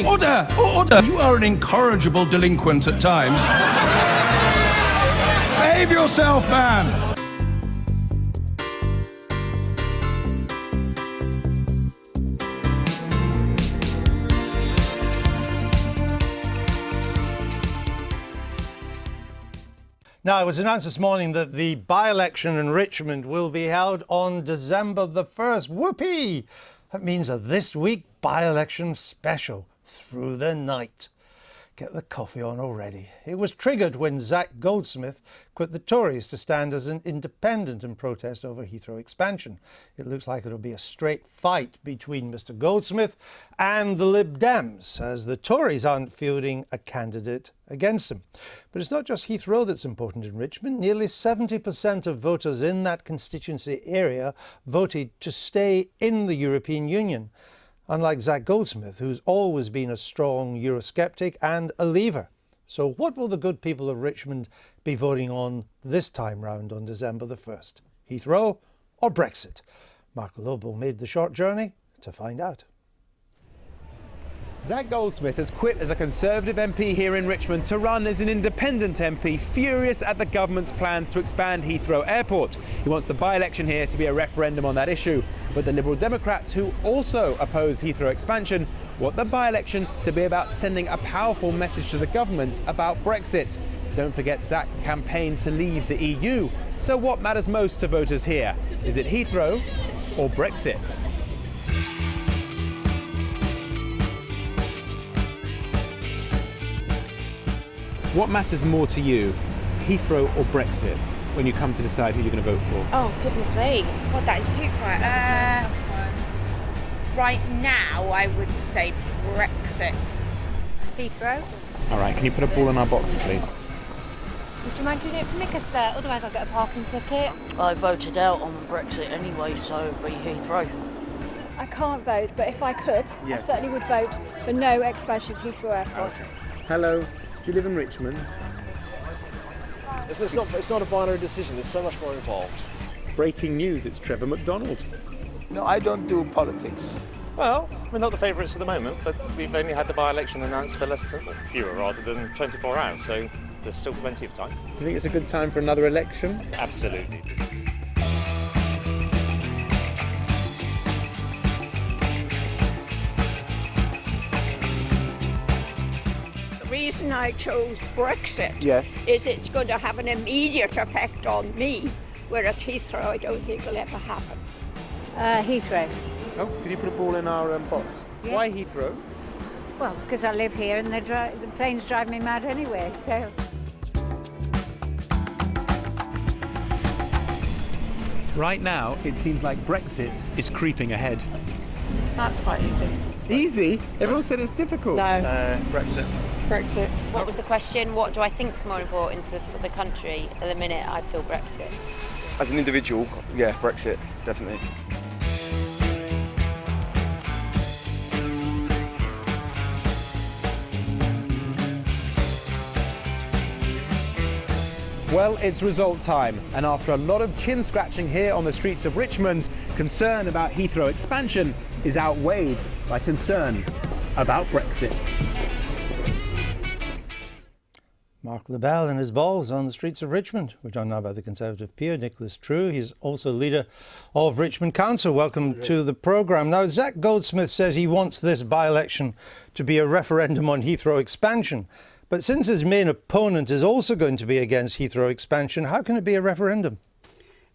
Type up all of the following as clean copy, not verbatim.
Order! Order! You are an incorrigible delinquent at times. Behave yourself, man! Now, it was announced this morning that the by-election in Richmond will be held on December the 1st. Whoopee! That means a this week by-election special through the night. Get the coffee on already. It was triggered when Zac Goldsmith quit the Tories to stand as an independent in protest over Heathrow expansion. It looks like it'll be a straight fight between Mr Goldsmith and the LibDems, as the Tories aren't fielding a candidate against him. But it's not just Heathrow that's important in Richmond. Nearly 70% of voters in that constituency area voted to stay in the European Union. Unlike Zac Goldsmith, who's always been a strong Eurosceptic and a leaver. So what will the good people of Richmond be voting on this time round on December the 1st? Heathrow or Brexit? Mark Lobo made the short journey to find out. Zac Goldsmith has quit as a Conservative MP here in Richmond to run as an independent MP, furious at the government's plans to expand Heathrow Airport. He wants the by-election here to be a referendum on that issue. But the Liberal Democrats, who also oppose Heathrow expansion, want the by-election to be about sending a powerful message to the government about Brexit. Don't forget, Zac campaigned to leave the EU. So what matters most to voters here? Is it Heathrow or Brexit? What matters more to you, Heathrow or Brexit, when you come to decide who you're going to vote for? Oh, goodness me. God, that is too quiet. Right now, I would say Brexit. Heathrow. All right, can you put a ball in our box, please? Would you mind doing it for me? Because otherwise I'll get a parking ticket. I voted out on Brexit anyway, so it'd be Heathrow. I can't vote, but if I could, I certainly would vote for no expansion to Heathrow Airport. Okay. Hello, do you live in Richmond? It's not a binary decision, there's so much more involved. Breaking news, it's Trevor McDonald. No, I don't do politics. Well, we're not the favourites at the moment, but we've only had the by-election announced for fewer rather than 24 hours, so there's still plenty of time. Do you think it's a good time for another election? Absolutely. The reason I chose Brexit is it's going to have an immediate effect on me, whereas Heathrow I don't think will ever happen. Heathrow. Oh, can you put a ball in our box? Yeah. Why Heathrow? Well, because I live here and the planes drive me mad anyway, so... Right now, it seems like Brexit is creeping ahead. That's quite easy. Easy? Everyone said it's difficult. No. Brexit. Brexit. What was the question? What do I think is more important for the country? At the minute, I feel Brexit. As an individual, yeah, Brexit, definitely. Well, it's result time, and after a lot of chin scratching here on the streets of Richmond, concern about Heathrow expansion is outweighed by concern about Brexit. Mark LaBelle and his balls on the streets of Richmond. We're joined now by the Conservative peer, Nicholas True. He's also leader of Richmond Council. Welcome to the programme. Now, Zac Goldsmith says he wants this by-election to be a referendum on Heathrow expansion. But since his main opponent is also going to be against Heathrow expansion, how can it be a referendum?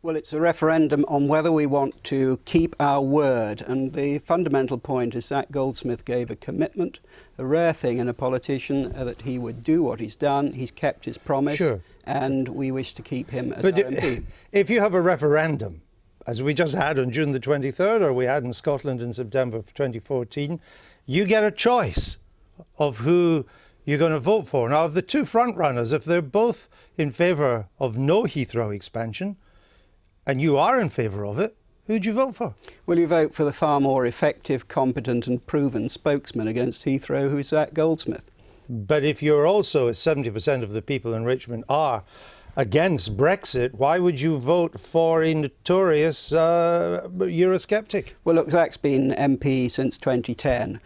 Well, it's a referendum on whether we want to keep our word. And the fundamental point is Zac Goldsmith gave a commitment, a rare thing in a politician, that he would do what he's done. He's kept his promise. Sure. And we wish to keep him as our MP. If you have a referendum, as we just had on June the 23rd, or we had in Scotland in September of 2014, you get a choice of who you're going to vote for. Now, of the two front runners, if they're both in favour of no Heathrow expansion, and you are in favour of it, who'd you vote for? Well, you vote for the far more effective, competent and proven spokesman against Heathrow, who's Zac Goldsmith. But if you're also, as 70% of the people in Richmond are, against Brexit, why would you vote for a notorious Eurosceptic? Well, look, Zach's been MP since 2010.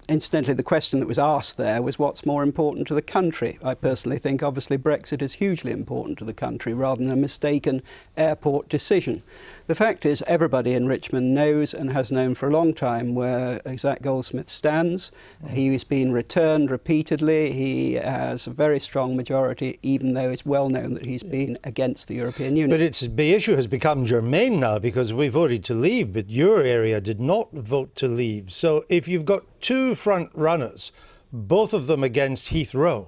Incidentally, the question that was asked there was what's more important to the country. I personally think, obviously, Brexit is hugely important to the country rather than a mistaken airport decision. The fact is, everybody in Richmond knows and has known for a long time where Zach Goldsmith stands. He's been returned repeatedly. He has a very strong majority, even though it's well known that he's been against the European Union. But the issue has become germane now because we voted to leave, but your area did not vote to leave. So if you've got two front runners, both of them against Heathrow,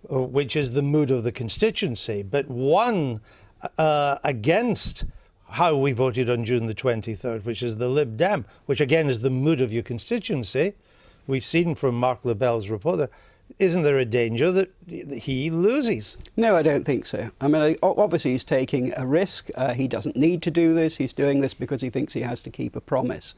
which is the mood of the constituency, but one against how we voted on June the 23rd, which is the LibDem, which again is the mood of your constituency. We've seen from Mark LaBelle's report there. Isn't there a danger that he loses? No, I don't think so. I mean, obviously he's taking a risk. He doesn't need to do this. He's doing this because he thinks he has to keep a promise.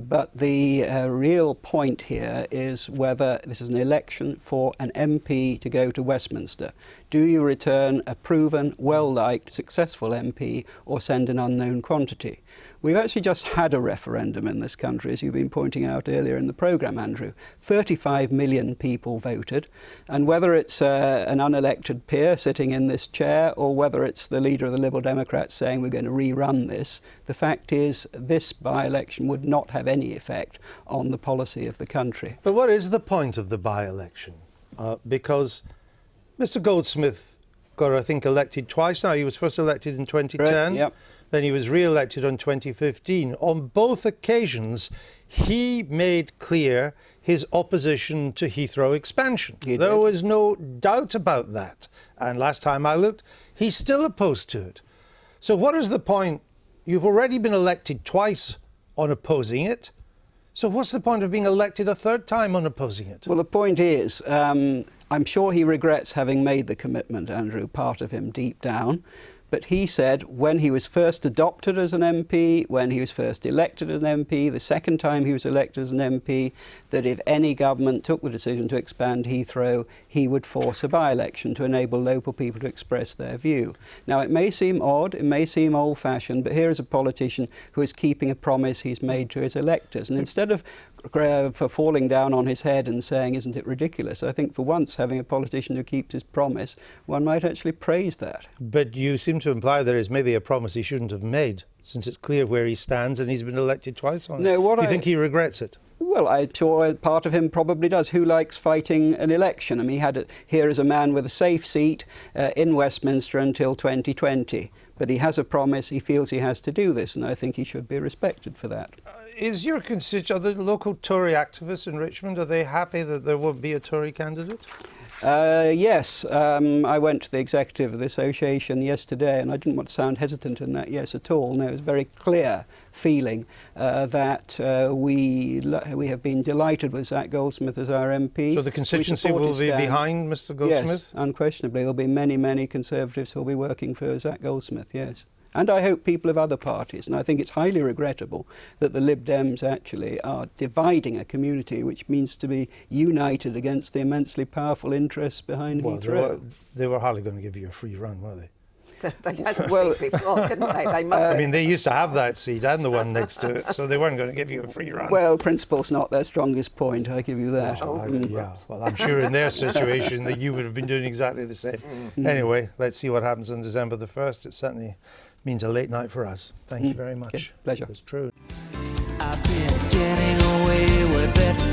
But the real point here is whether this is an election for an MP to go to Westminster. Do you return a proven, well-liked, successful MP or send an unknown quantity? We've actually just had a referendum in this country, as you've been pointing out earlier in the programme, Andrew. 35 million people voted, and whether it's an unelected peer sitting in this chair or whether it's the leader of the Liberal Democrats saying we're going to rerun this, the fact is this by-election would not have any effect on the policy of the country. But what is the point of the by-election? Because Mr. Goldsmith got, I think, elected twice now. He was first elected in 2010. Right, yep. Then he was re-elected on 2015. On both occasions, he made clear his opposition to Heathrow expansion. There was no doubt about that. And last time I looked, he's still opposed to it. So what is the point? You've already been elected twice on opposing it. So what's the point of being elected a third time on opposing it? Well, the point is, I'm sure he regrets having made the commitment, Andrew, part of him deep down. But he said when he was first adopted as an MP, when he was first elected as an MP, the second time he was elected as an MP, that if any government took the decision to expand Heathrow, he would force a by-election to enable local people to express their view. Now, it may seem odd, it may seem old-fashioned, but here is a politician who is keeping a promise he's made to his electors. And instead of for falling down on his head and saying, isn't it ridiculous, I think for once having a politician who keeps his promise, one might actually praise that. But you seem to imply there is maybe a promise he shouldn't have made, since it's clear where he stands and he's been elected twice on it. No, you think he regrets it? Well, I'm sure part of him probably does. Who likes fighting an election? I mean, here is a man with a safe seat in Westminster until 2020. But he has a promise, he feels he has to do this, and I think he should be respected for that. Is your constituent, are the local Tory activists in Richmond, are they happy that there won't be a Tory candidate? Yes, I went to the executive of the association yesterday, and I didn't want to sound hesitant in that yes at all. No, it was a very clear feeling that we have been delighted with Zach Goldsmith as our MP. So the constituency will be behind Mr. Goldsmith? Yes, unquestionably. There will be many, many Conservatives who will be working for Zach Goldsmith, yes. And I hope people of other parties, and I think it's highly regrettable that the LibDems actually are dividing a community which means to be united against the immensely powerful interests behind Heathrow. They were hardly going to give you a free run, were they? They had the seat before, didn't they? They must I mean, they used to have that seat and the one next to it, so they weren't going to give you a free run. Well, principle's not their strongest point, I give you that. Yeah, well, I'm sure in their situation that you would have been doing exactly the same. Anyway, let's see what happens on December the 1st. It certainly means a late night for us. Thank you very much. Okay, pleasure. It's true. I've been getting away with it.